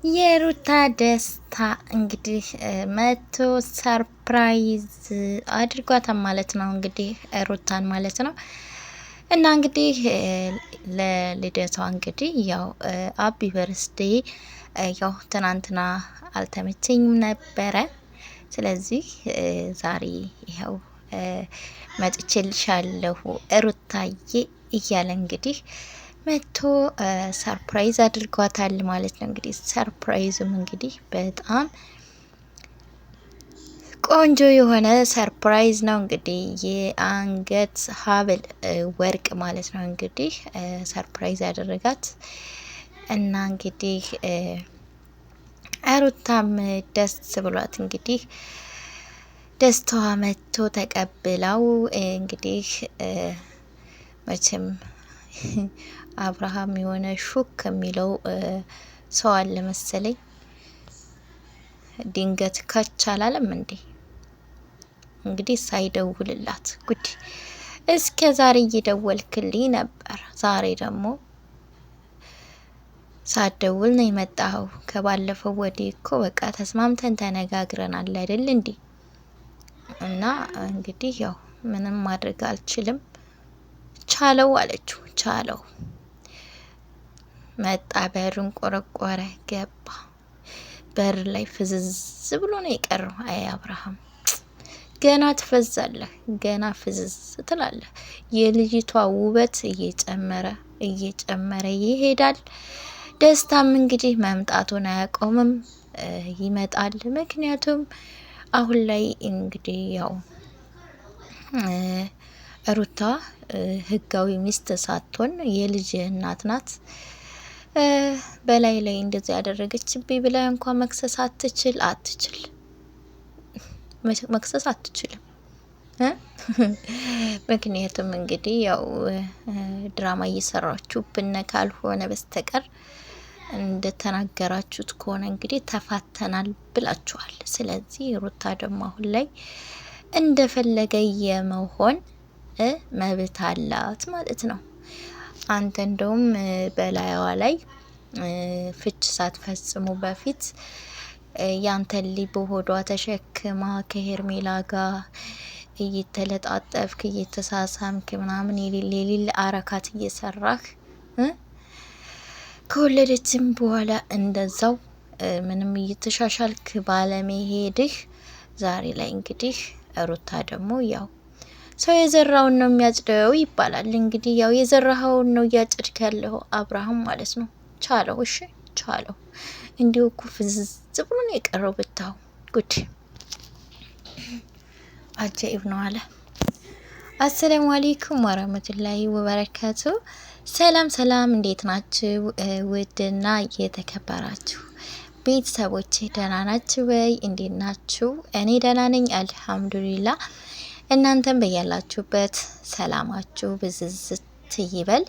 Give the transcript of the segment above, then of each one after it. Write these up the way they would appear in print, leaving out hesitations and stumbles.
የሩታ ደስታ እንግዲህ መቶ ሰርፕራይዝ አድርጓታል ማለት ነው። እንግዲህ ሩታን ማለት ነው። እና እንግዲህ ለልደቷ እንግዲህ ያው አቢ በርስዴ ያው ትናንትና አልተመቸኝም ነበረ። ስለዚህ ዛሬ ይኸው መጥቼልሻለሁ ሩታዬ እያለ እንግዲህ መቶ ሰርፕራይዝ አድርጓታል ማለት ነው። እንግዲህ ሰርፕራይዙም እንግዲህ በጣም ቆንጆ የሆነ ሰርፕራይዝ ነው። እንግዲህ የአንገት ሀብል ወርቅ ማለት ነው። እንግዲህ ሰርፕራይዝ ያደረጋት እና እንግዲህ ሩታም ደስ ብሏት እንግዲህ ደስታዋ መጥቶ ተቀብለው እንግዲህ መቼም አብርሃም የሆነ ሹክ የሚለው ሰው አለ መሰለኝ። ድንገት ከች አላለም እንዴ? እንግዲህ ሳይደውልላት ጉድ እስከ ዛሬ እየደወልክልኝ ነበር፣ ዛሬ ደግሞ ሳትደውል ነው የመጣኸው። ከባለፈው ወዲህ እኮ በቃ ተስማምተን ተነጋግረናል አይደል እንዴ? እና እንግዲህ ያው ምንም ማድረግ አልችልም ቻለው አለችው። ቻለው መጣ፣ በሩን ቆረቆረ፣ ገባ። በር ላይ ፍዝዝ ብሎ ነው የቀረው። አይ አብርሃም ገና ትፈዛለህ፣ ገና ፍዝዝ ትላለህ። የልጅቷ ውበት እየጨመረ ይሄዳል። ደስታም እንግዲህ መምጣቱን አያቆምም፣ ይመጣል። ምክንያቱም አሁን ላይ እንግዲህ ያው ሩታ ህጋዊ ሚስት ሳትሆን የልጅ እናት ናት። በላይ ላይ እንደዚህ ያደረገችብኝ ብላ እንኳን መክሰስ አትችልም። ምክንያቱም እንግዲህ ያው ድራማ እየሰራችሁብን ካልሆነ በስተቀር እንደተናገራችሁት ከሆነ እንግዲህ ተፋተናል ብላችኋል። ስለዚህ ሩታ ደግሞ አሁን ላይ እንደፈለገ የመሆን መብት አላት ማለት ነው። አንተ እንደውም በላይዋ ላይ ፍች ሳትፈጽሙ በፊት ያንተን ልጅ በሆዷ ተሸክማ ከሄርሜላ ጋር እየተለጣጠፍክ እየተሳሳምክ ምናምን የሌለ አረካት እየሰራህ ከወለደችም በኋላ እንደዛው ምንም እየተሻሻልክ ባለመሄድህ ዛሬ ላይ እንግዲህ ሩታ ደግሞ ያው ሰው የዘራውን ነው የሚያጭደው ይባላል። እንግዲህ ያው የዘራኸውን ነው እያጭድክ ያለው አብርሃም ማለት ነው። ቻለው፣ እሺ ቻለው። እንዲሁ እኮ ፍዝዝ ብሎ ነው የቀረው ብታው ጉድ አጃኢብ ነው አለ። አሰላሙ አለይኩም ወራህመቱላሂ ወበረካቱ። ሰላም ሰላም፣ እንዴት ናችሁ? ውድና የተከበራችሁ ቤተሰቦቼ ደህና ናችሁ ወይ? እንዴት ናችሁ? እኔ ደህና ነኝ አልሐምዱሊላ። እናንተም በያላችሁበት ሰላማችሁ ብዝዝት ይበል።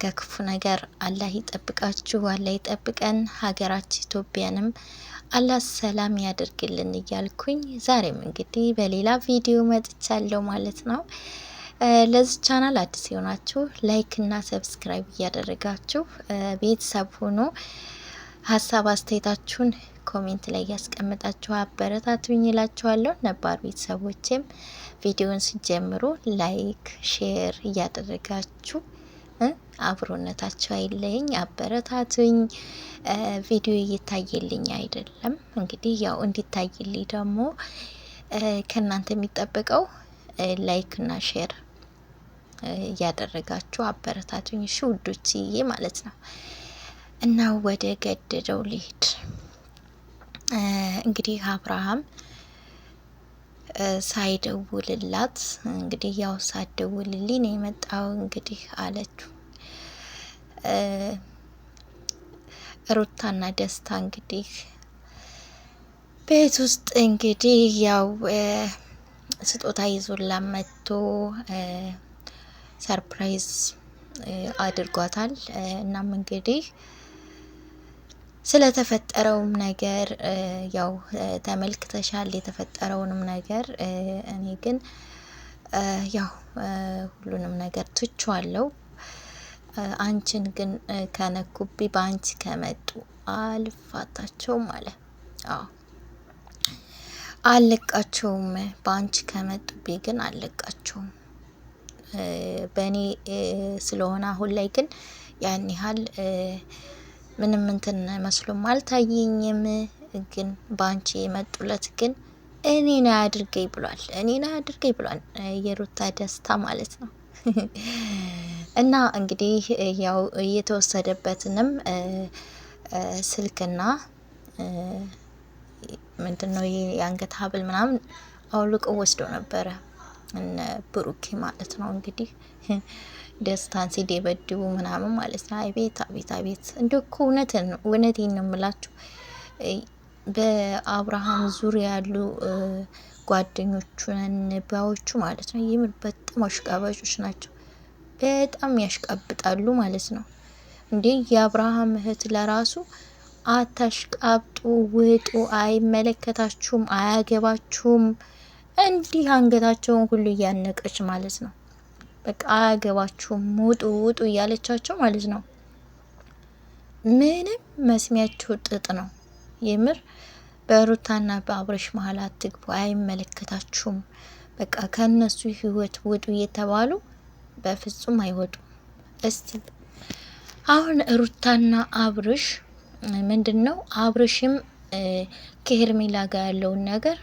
ከክፉ ነገር አላህ ይጠብቃችሁ፣ አላህ ይጠብቀን። ሀገራችን ኢትዮጵያንም አላህ ሰላም ያደርግልን እያልኩኝ ዛሬም እንግዲህ በሌላ ቪዲዮ መጥቻለሁ ማለት ነው። ለዚህ ቻናል አዲስ የሆናችሁ ላይክ እና ሰብስክራይብ እያደረጋችሁ ቤተሰብ ሆኖ ሀሳብ አስተያየታችሁን ኮሜንት ላይ ያስቀምጣችሁ አበረታቱኝ እላችኋለሁ። ነባር ቤተሰቦቼም ቪዲዮን ሲጀምሩ ላይክ ሼር እያደረጋችሁ አብሮነታችሁ አይለኝ፣ አበረታቱኝ። ቪዲዮ እየታየልኝ አይደለም፣ እንግዲህ ያው እንዲታይልኝ ደግሞ ከእናንተ የሚጠበቀው ላይክ እና ሼር እያደረጋችሁ አበረታቱኝ። እሺ ውዶችዬ ማለት ነው። እና ወደ ገደደው ልሂድ። እንግዲህ አብርሃም ሳይደውልላት እንግዲህ ያው ሳትደውልልኝ ነው የመጣው እንግዲህ አለችው። ሩታና ደስታ እንግዲህ ቤት ውስጥ እንግዲህ ያው ስጦታ ይዞላት መጥቶ ሰርፕራይዝ አድርጓታል። እናም እንግዲህ ስለተፈጠረውም ነገር ያው ተመልክተሻል፣ የተፈጠረውንም ነገር። እኔ ግን ያው ሁሉንም ነገር ትቼዋለሁ። አንቺን ግን ከነኩብኝ፣ በአንቺ ከመጡ አልፋታቸውም አለ። አዎ አልለቃቸውም፣ በአንቺ ከመጡብኝ ግን አልለቃቸውም። በእኔ ስለሆነ አሁን ላይ ግን ያን ያህል ምንም እንትን መስሎም አልታየኝም። ግን በአንቺ የመጡለት ግን እኔን አያድርገኝ ብሏል። እኔን አያድርገኝ ብሏል። የሩታ ደስታ ማለት ነው። እና እንግዲህ ያው የተወሰደበትንም ስልክና ምንድነው የአንገት ሀብል ምናምን አውልቀው ወስደው ነበረ እነ ብሩኬ ማለት ነው። እንግዲህ ደስታን ሲደበድቡ ምናምን ማለት ነው። አቤት አቤት አቤት! እንደው እኮ እውነቴን ነው የምላችሁ በአብርሃም ዙሪያ ያሉ ጓደኞቹ ነባዮቹ ማለት ነው የምር በጣም አሽቃባጮች ናቸው። በጣም ያሽቃብጣሉ ማለት ነው። እንዴ የአብርሃም እህት ለራሱ አታሽቃብጡ፣ ውጡ፣ አይመለከታችሁም፣ አያገባችሁም እንዲህ አንገታቸውን ሁሉ እያነቀች ማለት ነው። በቃ አያገባችሁም፣ ውጡ ውጡ እያለቻቸው ማለት ነው። ምንም መስሚያቸው ጥጥ ነው የምር። በሩታና በአብረሽ መሀል አትግቡ፣ አይመለከታችሁም፣ በቃ ከነሱ ህይወት ውጡ እየተባሉ በፍጹም አይወጡም። እስቲ አሁን ሩታና አብርሽ ምንድነው? አብርሽም ከሄርሜላ ጋር ያለውን ነገር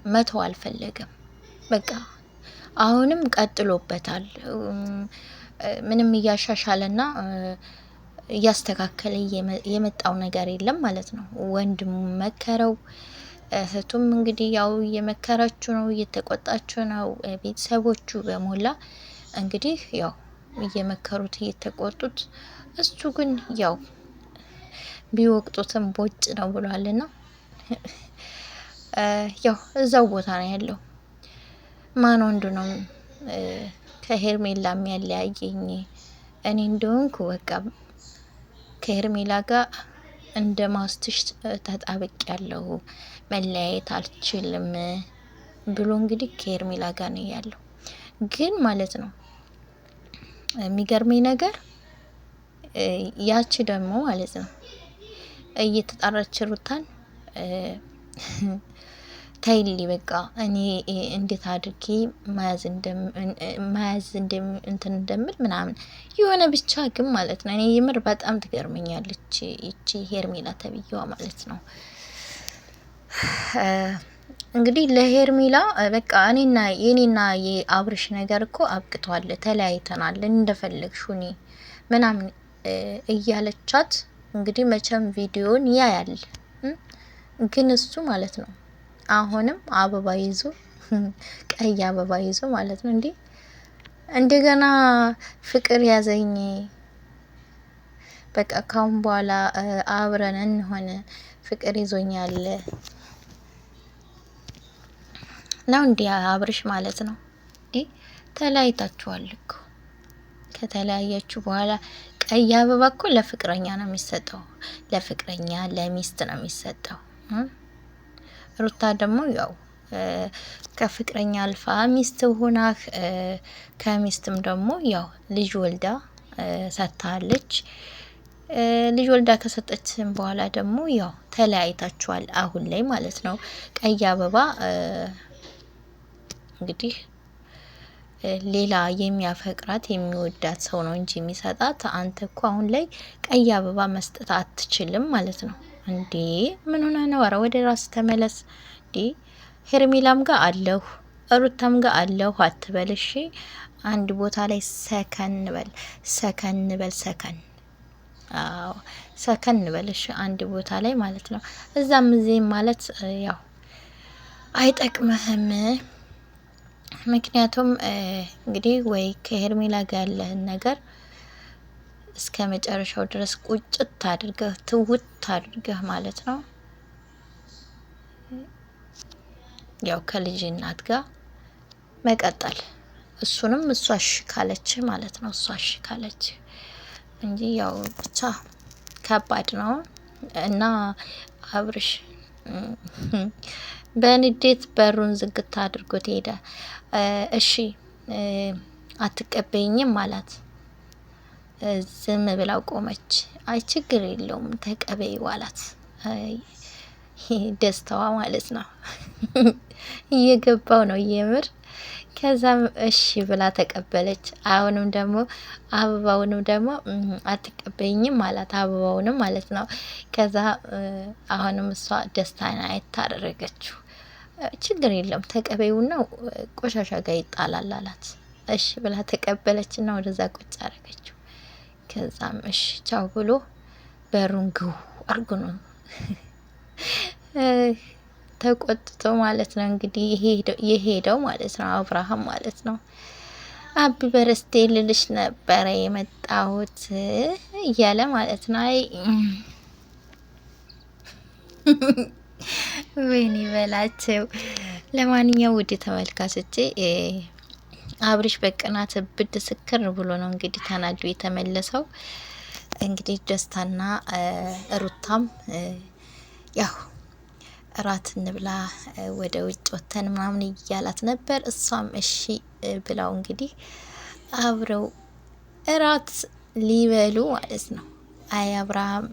መተው አልፈለገም። በቃ አሁንም ቀጥሎበታል። ምንም እያሻሻለና እያስተካከለ የመጣው ነገር የለም ማለት ነው። ወንድሙ መከረው፣ እህቱም እንግዲህ ያው እየመከረችው ነው፣ እየተቆጣችው ነው። ቤተሰቦቹ በሞላ እንግዲህ ያው እየመከሩት እየተቆጡት፣ እሱ ግን ያው ቢወቅጡትም ቦጭ ነው ብሏልና ያው እዛው ቦታ ነው ያለው። ማን ወንዱ ነው ከሄርሜላ የሚያለያየኝ? እኔ እንደሆንኩ በቃ ከሄርሜላ ጋር እንደ ማስትሽ ተጣብቅ ያለው መለያየት አልችልም ብሎ እንግዲህ ከሄርሜላ ጋር ነው ያለው። ግን ማለት ነው የሚገርመኝ ነገር ያቺ ደግሞ ማለት ነው እየተጣራች ሩታን ታይሊ በቃ እኔ እንዴት አድርጌ መያዝ እንደምል ምናምን የሆነ ብቻ ግን ማለት ነው። እኔ የምር በጣም ትገርመኛለች ይቺ ሄርሜላ ተብዬዋ ማለት ነው። እንግዲህ ለሄርሜላ በቃ የኔና የአብርሽ ነገር እኮ አብቅቷል፣ ተለያይተናል፣ እንደፈለግሽ ሁኚ ምናምን እያለቻት እንግዲህ መቼም ቪዲዮን ያያል። ግን እሱ ማለት ነው አሁንም አበባ ይዞ ቀይ አበባ ይዞ ማለት ነው እንዴ እንደገና ፍቅር ያዘኝ በቃ ካሁን በኋላ አብረን እንሆን ፍቅር ይዞኛል ነው እንዴ አብርሽ ማለት ነው። እንዴ ተለያይታችኋል እኮ። ከተለያያችሁ በኋላ ቀይ አበባ እኮ ለፍቅረኛ ነው የሚሰጠው፣ ለፍቅረኛ ለሚስት ነው የሚሰጠው። ሩታ ደግሞ ያው ከፍቅረኛ አልፋ ሚስት ሆና ከሚስትም ደግሞ ያው ልጅ ወልዳ ሰጥታለች። ልጅ ወልዳ ከሰጠችን በኋላ ደግሞ ያው ተለያይታችኋል አሁን ላይ ማለት ነው። ቀይ አበባ እንግዲህ ሌላ የሚያፈቅራት የሚወዳት ሰው ነው እንጂ የሚሰጣት። አንተ እኮ አሁን ላይ ቀይ አበባ መስጠት አትችልም ማለት ነው። እንዴ ምን ሆነ ነው? ኧረ ወደ ራስ ተመለስ። እንዴ ሄርሜላም ጋር አለሁ ሩታም ጋር አለሁ አትበልሽ። አንድ ቦታ ላይ ሰከን በል፣ ሰከን በል፣ ሰከን አዎ ሰከን በልሽ አንድ ቦታ ላይ ማለት ነው። እዛም እዚህም ማለት ያው አይጠቅምህም። ምክንያቱም እንግዲህ ወይ ከሄርሜላ ጋር ያለህን ነገር እስከ መጨረሻው ድረስ ቁጭት አድርገህ ትውት አድርገህ ማለት ነው ያው ከልጅ እናት ጋር መቀጠል። እሱንም እሷ እሺ ካለች ማለት ነው፣ እሷ እሺ ካለች እንጂ ያው ብቻ ከባድ ነው። እና አብርሽ በንዴት በሩን ዝግታ አድርጎት ሄደ። እሺ አትቀበይኝም አላት። ዝም ብላው ቆመች። አይ ችግር የለውም ተቀበይው አላት። ደስታዋ ማለት ነው እየገባው ነው የምር። ከዛም እሺ ብላ ተቀበለች። አሁንም ደግሞ አበባውንም ደግሞ አትቀበይኝም አላት፣ አበባውንም ማለት ነው። ከዛ አሁንም እሷ ደስታን አይታደረገችው። ችግር የለም ተቀበይውና ቆሻሻ ጋር ይጣላል አላት። እሺ ብላ ተቀበለችና ወደዛ ቁጭ አረገችው። ከዛም እሺ ቻው ብሎ በሩን ግው አርጎ ነው ተቆጥቶ ማለት ነው እንግዲህ የሄደው ማለት ነው አብርሃም ማለት ነው። አቢ በርስቴ ልልሽ ነበረ የመጣሁት እያለ ማለት ነው። አይ ወይኔ በላቸው። ለማንኛውም ውድ ተመልካቾቼ አብርሽ በቅናት ብድ ስክር ብሎ ነው እንግዲህ ተናዶ የተመለሰው። እንግዲህ ደስታና ሩታም ያው እራት እንብላ ወደ ውጭ ወተን ምናምን እያላት ነበር። እሷም እሺ ብላው እንግዲህ አብረው እራት ሊበሉ ማለት ነው። አይ አብርሃም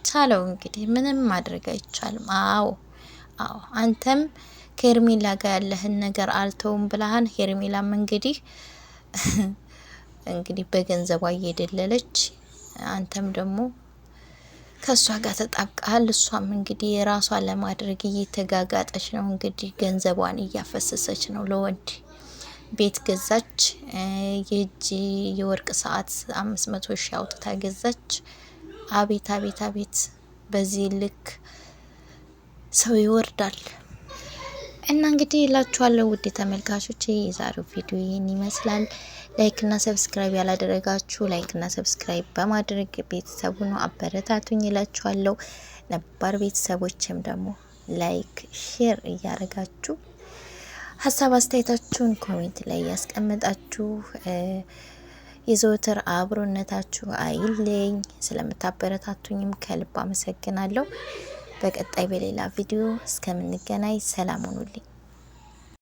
ቻለው እንግዲህ ምንም ማድረግ አይቻልም። አዎ አንተም ከሄርሜላ ጋር ያለህን ነገር አልተውም ብለሃን። ሄርሜላም እንግዲህ በገንዘቧ እየደለለች አንተም ደግሞ ከሷ ጋር ተጣብቃል። እሷም እንግዲህ የራሷን ለማድረግ እየተጋጋጠች ነው። እንግዲህ ገንዘቧን እያፈሰሰች ነው። ለወንድ ቤት ገዛች፣ የእጅ የወርቅ ሰዓት 500 ሺህ አውጥታ ገዛች። አቤት አቤት አቤት! በዚህ ልክ ሰው ይወርዳል። እና እንግዲህ እላችኋለሁ ውድ ተመልካቾች የዛሬው ቪዲዮ ይህን ይመስላል። ላይክ እና ሰብስክራይብ ያላደረጋችሁ ላይክ እና ሰብስክራይብ በማድረግ ቤተሰቡ ነው አበረታቱኝ እላችኋለሁ። ነባር ቤተሰቦችም ደግሞ ላይክ ሼር እያደረጋችሁ ሀሳብ አስተያየታችሁን ኮሜንት ላይ ያስቀምጣችሁ። የዘወትር አብሮነታችሁ አይለኝ። ስለምታበረታቱኝም ከልብ አመሰግናለሁ። በቀጣይ በሌላ ቪዲዮ እስከምንገናኝ ሰላም ሁኑልኝ።